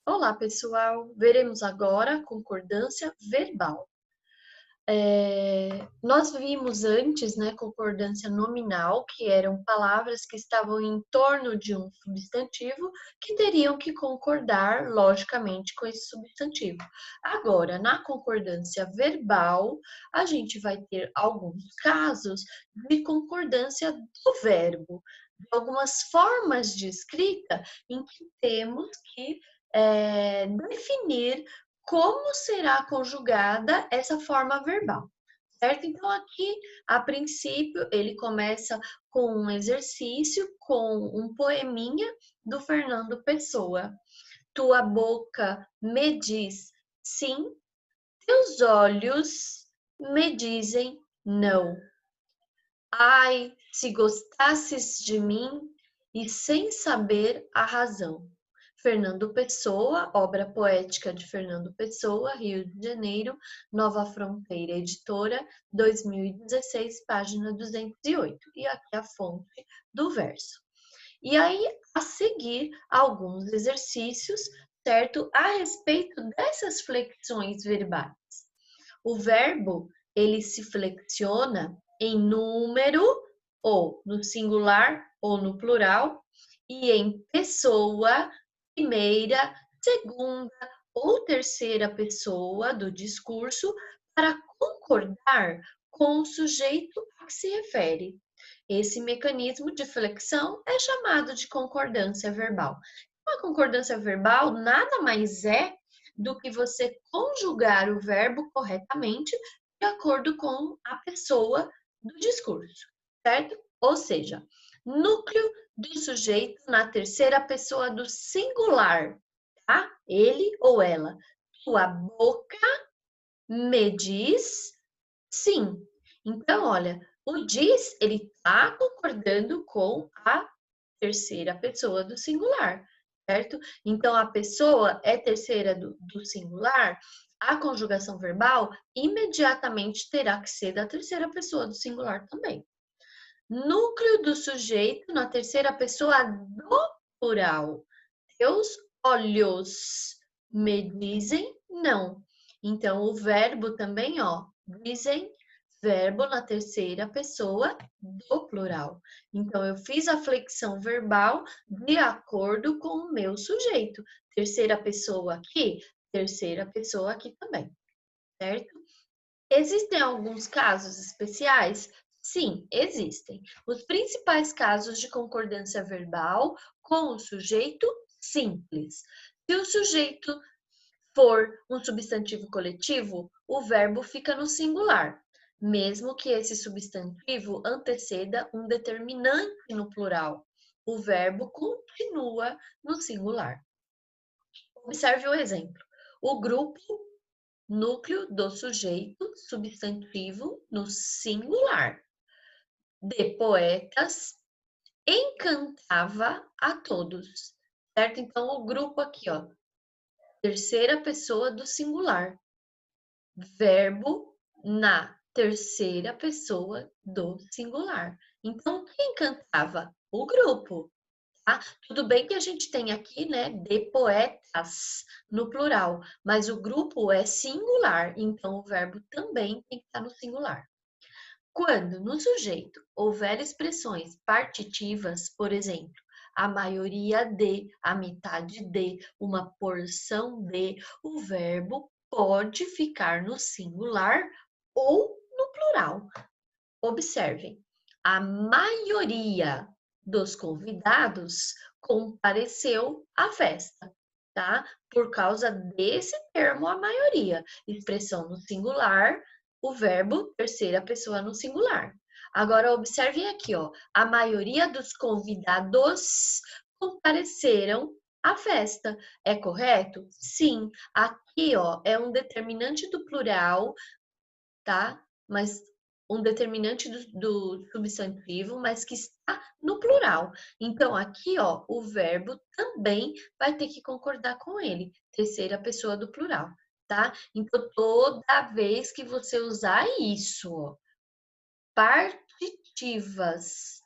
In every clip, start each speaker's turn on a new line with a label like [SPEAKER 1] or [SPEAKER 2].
[SPEAKER 1] Olá, pessoal! Veremos agora a concordância verbal. Nós vimos antes, né, concordância nominal, que eram palavras que estavam em torno de um substantivo que teriam que concordar logicamente com esse substantivo. Agora, na concordância verbal, a gente vai ter alguns casos de concordância do verbo, de algumas formas de escrita em que temos que definir como será conjugada essa forma verbal, certo? Então, aqui, a princípio, ele começa com um exercício, com um poeminha do Fernando Pessoa. Tua boca me diz sim, teus olhos me dizem não. Ai, se gostasses de mim e sem saber a razão. Fernando Pessoa, obra poética de Fernando Pessoa, Rio de Janeiro, Nova Fronteira Editora, 2016, página 208. E aqui a fonte do verso. E aí, a seguir, alguns exercícios, certo? A respeito dessas flexões verbais. O verbo, ele se flexiona em número, ou no singular ou no plural, e em pessoa, primeira, segunda ou terceira pessoa do discurso para concordar com o sujeito a que se refere. Esse mecanismo de flexão é chamado de concordância verbal. A concordância verbal nada mais é do que você conjugar o verbo corretamente de acordo com a pessoa do discurso, certo? Ou seja, núcleo do sujeito na terceira pessoa do singular, tá? Ele ou ela. Tua boca me diz sim. Então, olha, o diz, ele tá concordando com a terceira pessoa do singular, certo? Então, a pessoa é terceira do singular, a conjugação verbal imediatamente terá que ser da terceira pessoa do singular também. Núcleo do sujeito na terceira pessoa do plural. Teus olhos me dizem não. Então, o verbo também, ó, dizem, verbo na terceira pessoa do plural. Então, eu fiz a flexão verbal de acordo com o meu sujeito. Terceira pessoa aqui, terceira pessoa aqui também, certo? Existem alguns casos especiais? Sim, existem. Os principais casos de concordância verbal com o sujeito simples. Se o sujeito for um substantivo coletivo, o verbo fica no singular, mesmo que esse substantivo anteceda um determinante no plural. O verbo continua no singular. Observe o exemplo. O grupo, núcleo do sujeito, substantivo no singular, de poetas, encantava a todos, certo? Então, o grupo aqui, ó, terceira pessoa do singular, verbo na terceira pessoa do singular. Então, quem cantava? O grupo, tá? Tudo bem que a gente tem aqui, né, de poetas no plural, mas o grupo é singular, então o verbo também tem que estar no singular. Quando no sujeito houver expressões partitivas, por exemplo, a maioria de, a metade de, uma porção de, o verbo pode ficar no singular ou no plural. Observem, a maioria dos convidados compareceu à festa, tá? Por causa desse termo, a maioria, expressão no singular, o verbo terceira pessoa no singular. Agora, observem aqui, ó, a maioria dos convidados compareceram à festa. É correto? Sim. Aqui, ó, é um determinante do plural, tá? Mas um determinante do substantivo, mas que está no plural. Então, aqui, ó, o verbo também vai ter que concordar com ele, terceira pessoa do plural, tá? Então, toda vez que você usar isso, ó, partitivas,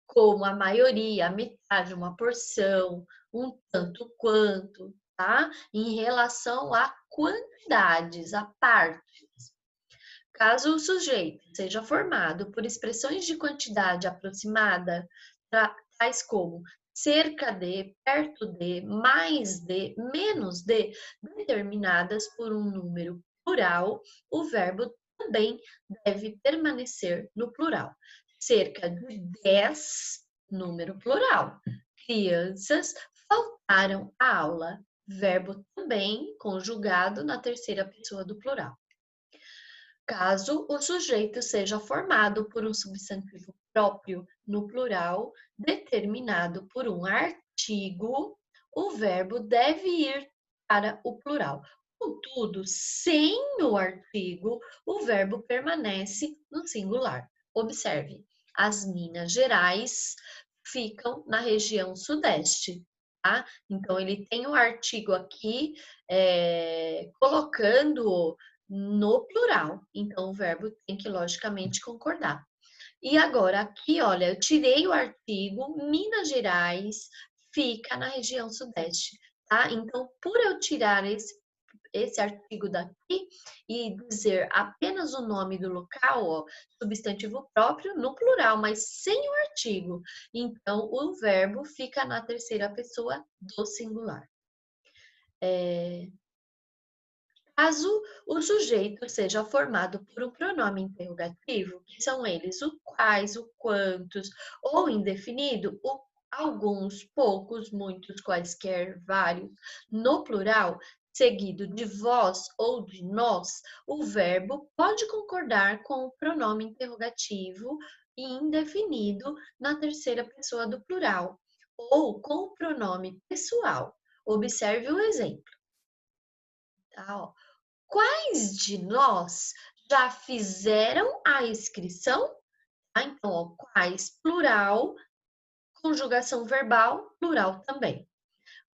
[SPEAKER 1] como a maioria, a metade, uma porção, um tanto quanto, tá? Em relação a quantidades, a partes. Caso o sujeito seja formado por expressões de quantidade aproximada, tais como cerca de, perto de, mais de, menos de, determinadas por um número plural, o verbo também deve permanecer no plural. Cerca de 10, número plural. Crianças faltaram à aula. Verbo também conjugado na terceira pessoa do plural. Caso o sujeito seja formado por um substantivo próprio no plural, determinado por um artigo, o verbo deve ir para o plural. Contudo, sem o artigo, o verbo permanece no singular. Observe, as Minas Gerais ficam na região sudeste, tá? Então, ele tem o artigo aqui, colocando no plural. Então, o verbo tem que, logicamente, concordar. E agora, aqui, olha, eu tirei o artigo, Minas Gerais fica na região sudeste, tá? Então, por eu tirar esse artigo daqui e dizer apenas o nome do local, ó, substantivo próprio no plural, mas sem o artigo. Então, o verbo fica na terceira pessoa do singular. Caso o sujeito seja formado por um pronome interrogativo, que são eles o quais, o quantos, ou indefinido, o alguns, poucos, muitos, quaisquer, vários, no plural, seguido de vós ou de nós, o verbo pode concordar com o pronome interrogativo e indefinido na terceira pessoa do plural, ou com o pronome pessoal. Observe o exemplo. Tá, ó. Quais de nós já fizeram a inscrição? Ah, então, ó, quais, plural, conjugação verbal, plural também.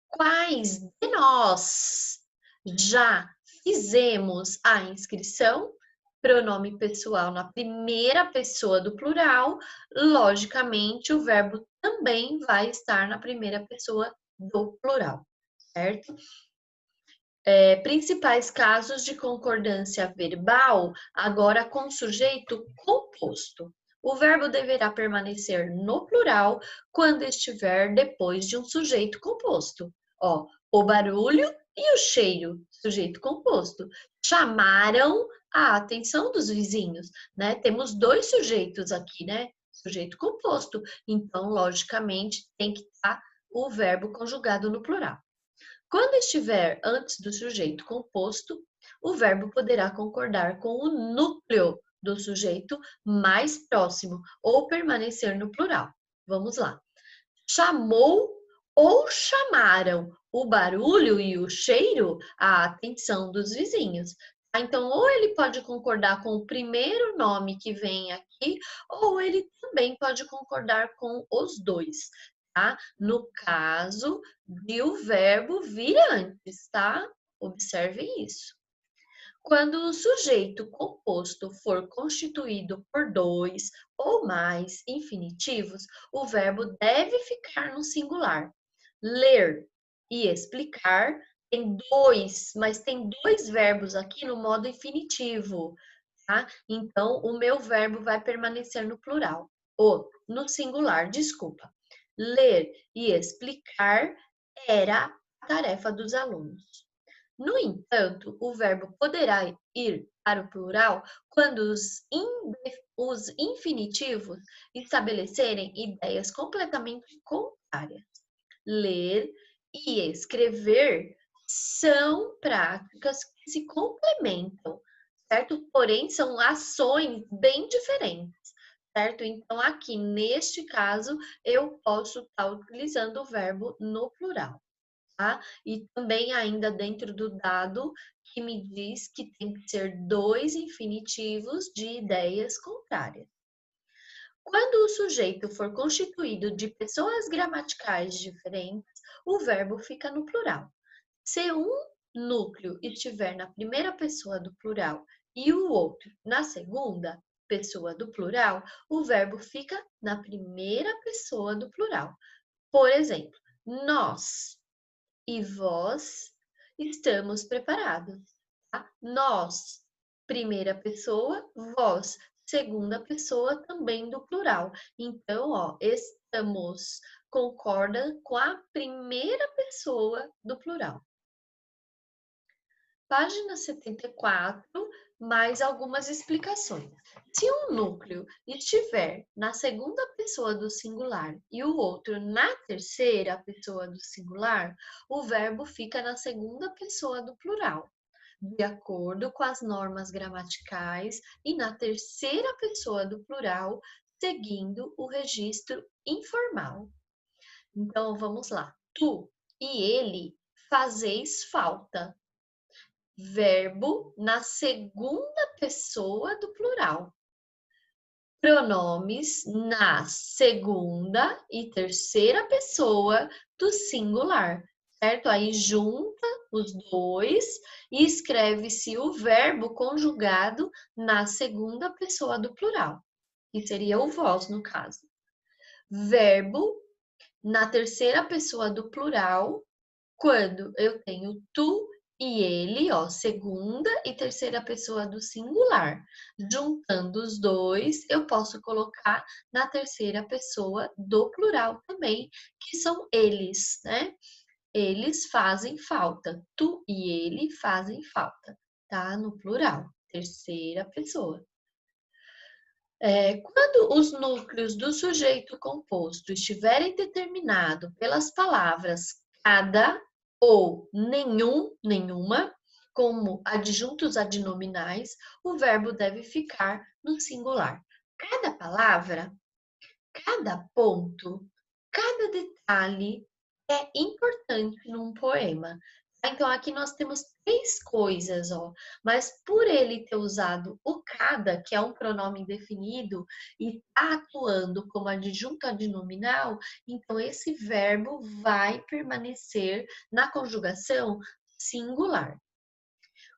[SPEAKER 1] Quais de nós já fizemos a inscrição? Pronome pessoal na primeira pessoa do plural, logicamente o verbo também vai estar na primeira pessoa do plural, certo? Principais casos de concordância verbal, agora com sujeito composto. O verbo deverá permanecer no plural quando estiver depois de um sujeito composto. Ó, o barulho e o cheiro, sujeito composto, chamaram a atenção dos vizinhos, né? Temos dois sujeitos aqui, né? Sujeito composto. Então, logicamente, tem que estar o verbo conjugado no plural. Quando estiver antes do sujeito composto, o verbo poderá concordar com o núcleo do sujeito mais próximo ou permanecer no plural. Vamos lá. Chamou ou chamaram o barulho e o cheiro a atenção dos vizinhos. Então, ou ele pode concordar com o primeiro nome que vem aqui, ou ele também pode concordar com os dois, tá? No caso de o verbo vir antes, tá? Observe isso. Quando o sujeito composto for constituído por dois ou mais infinitivos, o verbo deve ficar no singular. Ler e explicar tem dois, mas tem dois verbos aqui no modo infinitivo, tá? Então, o meu verbo vai permanecer no plural, ou no singular, desculpa. Ler e explicar era a tarefa dos alunos. No entanto, o verbo poderá ir para o plural quando os infinitivos estabelecerem ideias completamente contrárias. Ler e escrever são práticas que se complementam, certo? Porém, são ações bem diferentes, certo? Então, aqui neste caso, eu posso estar utilizando o verbo no plural. Tá? E também ainda dentro do dado que me diz que tem que ser dois infinitivos de ideias contrárias. Quando o sujeito for constituído de pessoas gramaticais diferentes, o verbo fica no plural. Se um núcleo estiver na primeira pessoa do plural e o outro na segunda pessoa do plural, o verbo fica na primeira pessoa do plural. Por exemplo, nós e vós estamos preparados. Tá? Nós, primeira pessoa, vós, segunda pessoa também do plural. Então, ó, estamos concorda com a primeira pessoa do plural. Página 74, mais algumas explicações. Se um núcleo estiver na segunda pessoa do singular e o outro na terceira pessoa do singular, o verbo fica na segunda pessoa do plural, de acordo com as normas gramaticais, e na terceira pessoa do plural, seguindo o registro informal. Então, vamos lá. Tu e ele fazeis falta. Verbo na segunda pessoa do plural. Pronomes na segunda e terceira pessoa do singular, certo? Aí junta os dois e escreve-se o verbo conjugado na segunda pessoa do plural, que seria o vós, no caso. Verbo na terceira pessoa do plural, quando eu tenho tu e ele, ó, segunda e terceira pessoa do singular. Juntando os dois, eu posso colocar na terceira pessoa do plural também, que são eles, né? Eles fazem falta. Tu e ele fazem falta, tá? No plural, terceira pessoa. Quando os núcleos do sujeito composto estiverem determinados pelas palavras cada ou nenhum, nenhuma, como adjuntos adnominais, o verbo deve ficar no singular. Cada palavra, cada ponto, cada detalhe é importante num poema. Então, aqui nós temos três coisas, ó. Mas por ele ter usado o cada, que é um pronome indefinido, e tá atuando como adjunto adnominal, então esse verbo vai permanecer na conjugação singular.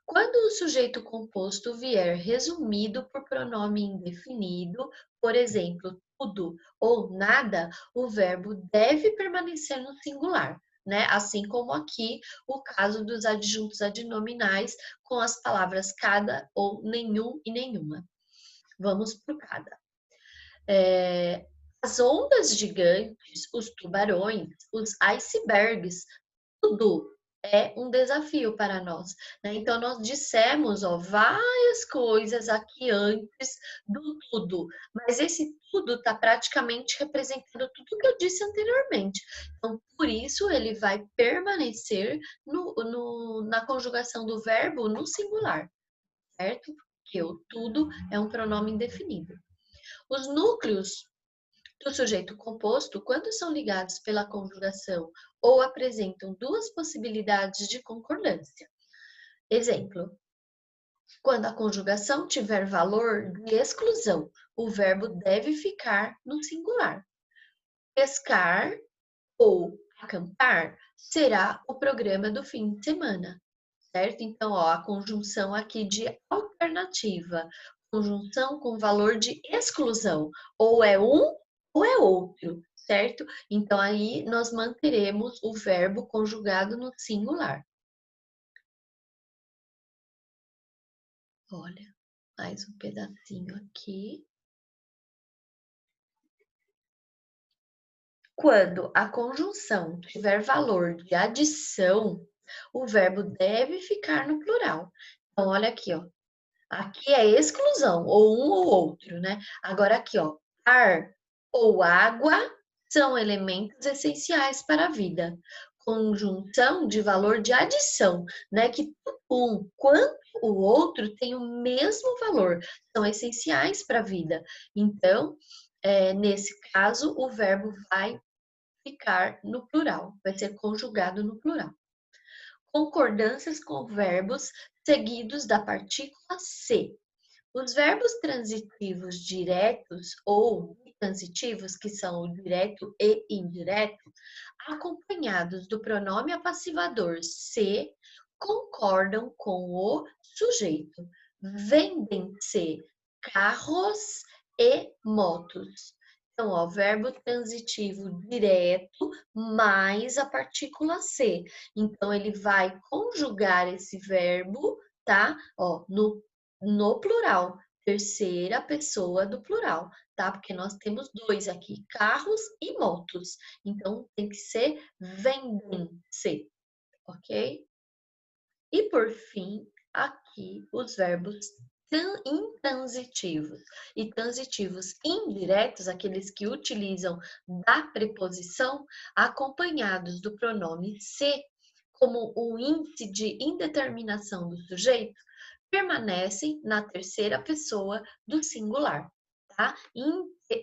[SPEAKER 1] Quando o sujeito composto vier resumido por pronome indefinido, por exemplo, tudo ou nada, o verbo deve permanecer no singular, né? Assim como aqui o caso dos adjuntos adnominais com as palavras cada ou nenhum e nenhuma. Vamos para o cada. As ondas gigantes, os tubarões, os icebergs, tudo é um desafio para nós, né? Então, nós dissemos, ó, várias coisas aqui antes do tudo, mas esse tudo está praticamente representando tudo que eu disse anteriormente. Então, por isso, ele vai permanecer na conjugação do verbo no singular, certo? Porque o tudo é um pronome indefinido. Os núcleos do sujeito composto, quando são ligados pela conjugação ou apresentam duas possibilidades de concordância. Exemplo: quando a conjugação tiver valor de exclusão, o verbo deve ficar no singular. Pescar ou acampar será o programa do fim de semana, certo? Então, ó, a conjunção aqui de alternativa, conjunção com valor de exclusão, ou é um ou é outro, certo? Então, aí nós manteremos o verbo conjugado no singular. Olha, mais um pedacinho aqui. Quando a conjunção tiver valor de adição, o verbo deve ficar no plural. Então, olha aqui, ó. Aqui é exclusão, ou um ou outro, né? Agora aqui, ó, ar ou água são elementos essenciais para a vida. Conjunção de valor de adição, né? Que um quanto o outro tem o mesmo valor, são essenciais para a vida. Então, nesse caso, o verbo vai ficar no plural, vai ser conjugado no plural. Concordâncias com verbos seguidos da partícula se. Os verbos transitivos diretos ou transitivos, que são o direto e indireto, acompanhados do pronome apassivador se, concordam com o sujeito. Vendem-se carros e motos. Então, ó, verbo transitivo direto mais a partícula ser. Então, ele vai conjugar esse verbo, tá? Ó, no plural, terceira pessoa do plural, tá? Porque nós temos dois aqui, carros e motos. Então, tem que ser vendem-se, ok? E por fim, aqui os verbos intransitivos e transitivos indiretos, aqueles que utilizam da preposição, acompanhados do pronome se, como o índice de indeterminação do sujeito, permanecem na terceira pessoa do singular, tá?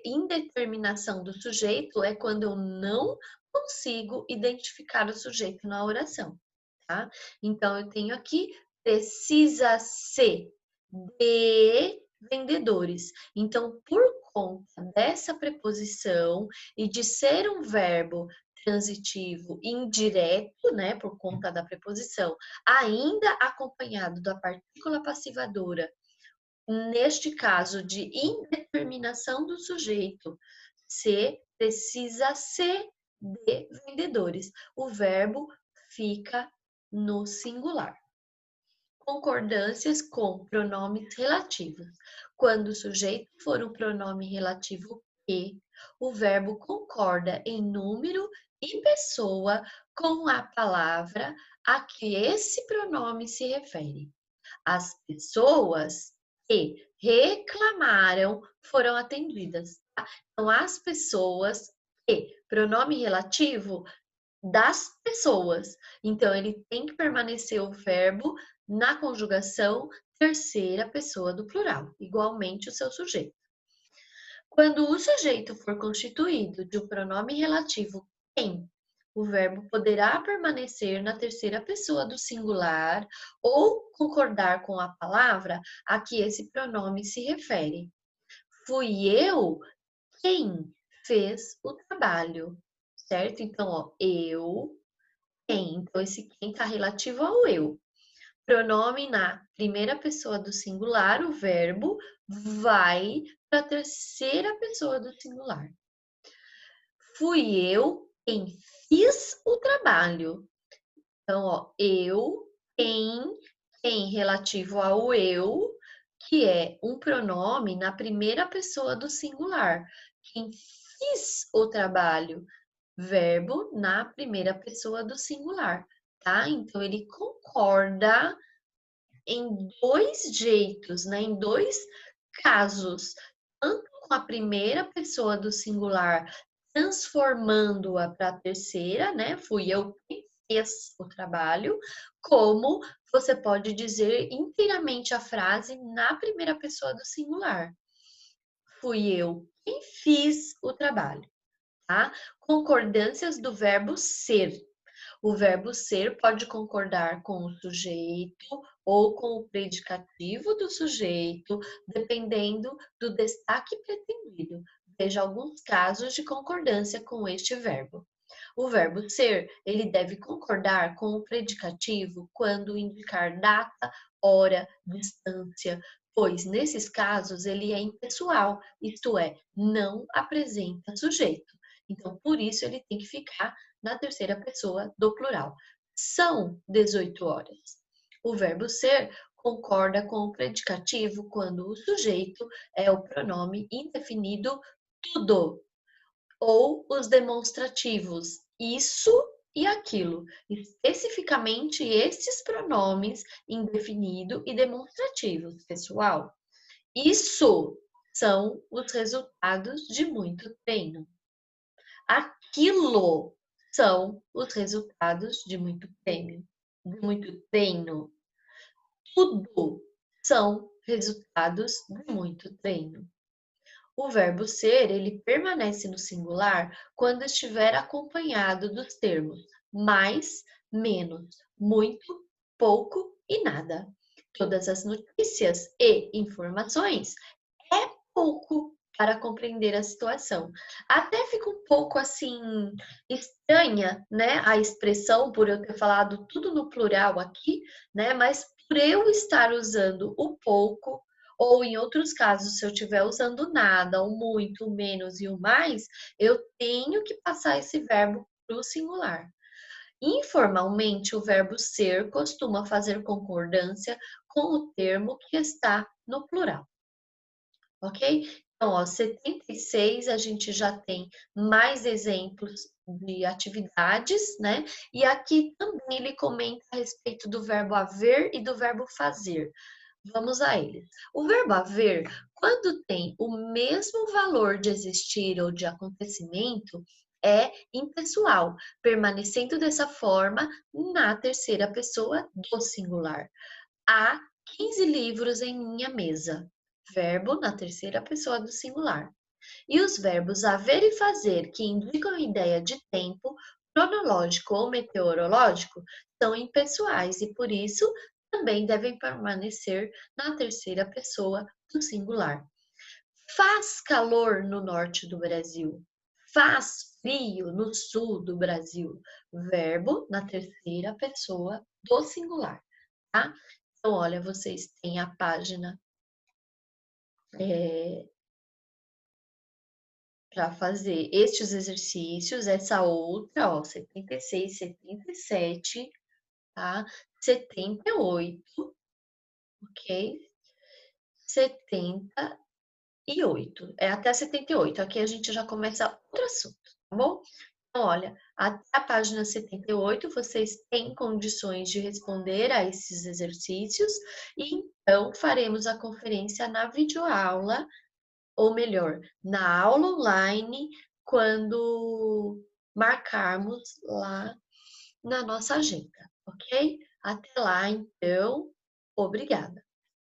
[SPEAKER 1] Indeterminação do sujeito é quando eu não consigo identificar o sujeito na oração, tá? Então, eu tenho aqui, precisa ser de vendedores. Então, por conta dessa preposição e de ser um verbo transitivo indireto, né, por conta da preposição, ainda acompanhado da partícula passivadora, neste caso de indeterminação do sujeito, se precisa ser de vendedores. O verbo fica no singular. Concordâncias com pronomes relativos. Quando o sujeito for um pronome relativo que, o verbo concorda em número e pessoa com a palavra a que esse pronome se refere. As pessoas que reclamaram foram atendidas. Tá? Então, as pessoas que, pronome relativo das pessoas. Então, ele tem que permanecer o verbo na conjugação terceira pessoa do plural, igualmente o seu sujeito. Quando o sujeito for constituído de um pronome relativo quem, o verbo poderá permanecer na terceira pessoa do singular ou concordar com a palavra a que esse pronome se refere. Fui eu quem fez o trabalho, certo? Então, ó, eu, quem. Então, esse quem está relativo ao eu. Pronome na primeira pessoa do singular, o verbo vai para a terceira pessoa do singular. Fui eu quem fiz o trabalho. Então, ó, eu, quem relativo ao eu, que é um pronome na primeira pessoa do singular. Quem fiz o trabalho, verbo na primeira pessoa do singular, tá? Então, ele concorda em dois jeitos, né? Em dois casos, tanto com a primeira pessoa do singular, transformando-a para a terceira, né? Fui eu quem fez o trabalho, como você pode dizer inteiramente a frase na primeira pessoa do singular. Fui eu quem fiz o trabalho, tá? Concordâncias do verbo ser. O verbo ser pode concordar com o sujeito ou com o predicativo do sujeito, dependendo do destaque pretendido. Veja alguns casos de concordância com este verbo. O verbo ser, ele deve concordar com o predicativo quando indicar data, hora, distância, pois nesses casos ele é impessoal, isto é, não apresenta sujeito. Então, por isso ele tem que ficar na terceira pessoa do plural. São 18 horas. O verbo ser concorda com o predicativo quando o sujeito é o pronome indefinido tudo ou os demonstrativos isso e aquilo, especificamente esses pronomes indefinido e demonstrativos, pessoal. Isso são os resultados de muito treino. Aquilo são os resultados de muito treino, Tudo são resultados de muito treino. O verbo ser, ele permanece no singular quando estiver acompanhado dos termos mais, menos, muito, pouco e nada. Todas as notícias e informações é pouco para compreender a situação. Até fica um pouco assim estranha, né, a expressão por eu ter falado tudo no plural aqui, né, mas por eu estar usando o pouco Ou em outros casos, se eu estiver usando nada, o muito, o menos e o mais, eu tenho que passar esse verbo para o singular. Informalmente, o verbo ser costuma fazer concordância com o termo que está no plural, ok? Então, ó, 76 a gente já tem mais exemplos de atividades, né? E aqui também ele comenta a respeito do verbo haver e do verbo fazer. Vamos a eles. O verbo haver, quando tem o mesmo valor de existir ou de acontecimento, é impessoal, permanecendo dessa forma na terceira pessoa do singular. Há 15 livros em minha mesa. Verbo na terceira pessoa do singular. E os verbos haver e fazer, que indicam a ideia de tempo, cronológico ou meteorológico, são impessoais e, por isso, também devem permanecer na terceira pessoa do singular. Faz calor no norte do Brasil. Faz frio no sul do Brasil. Verbo na terceira pessoa do singular, tá? Então, olha, vocês têm a página para fazer estes exercícios, essa outra, ó, 76, 77, tá? 78, ok? 78, é até 78. Aqui a gente já começa outro assunto, tá bom? Então, olha, até a página 78 vocês têm condições de responder a esses exercícios e então faremos a conferência na videoaula, ou melhor, na aula online, quando marcarmos lá na nossa agenda, ok? Até lá, então, obrigada.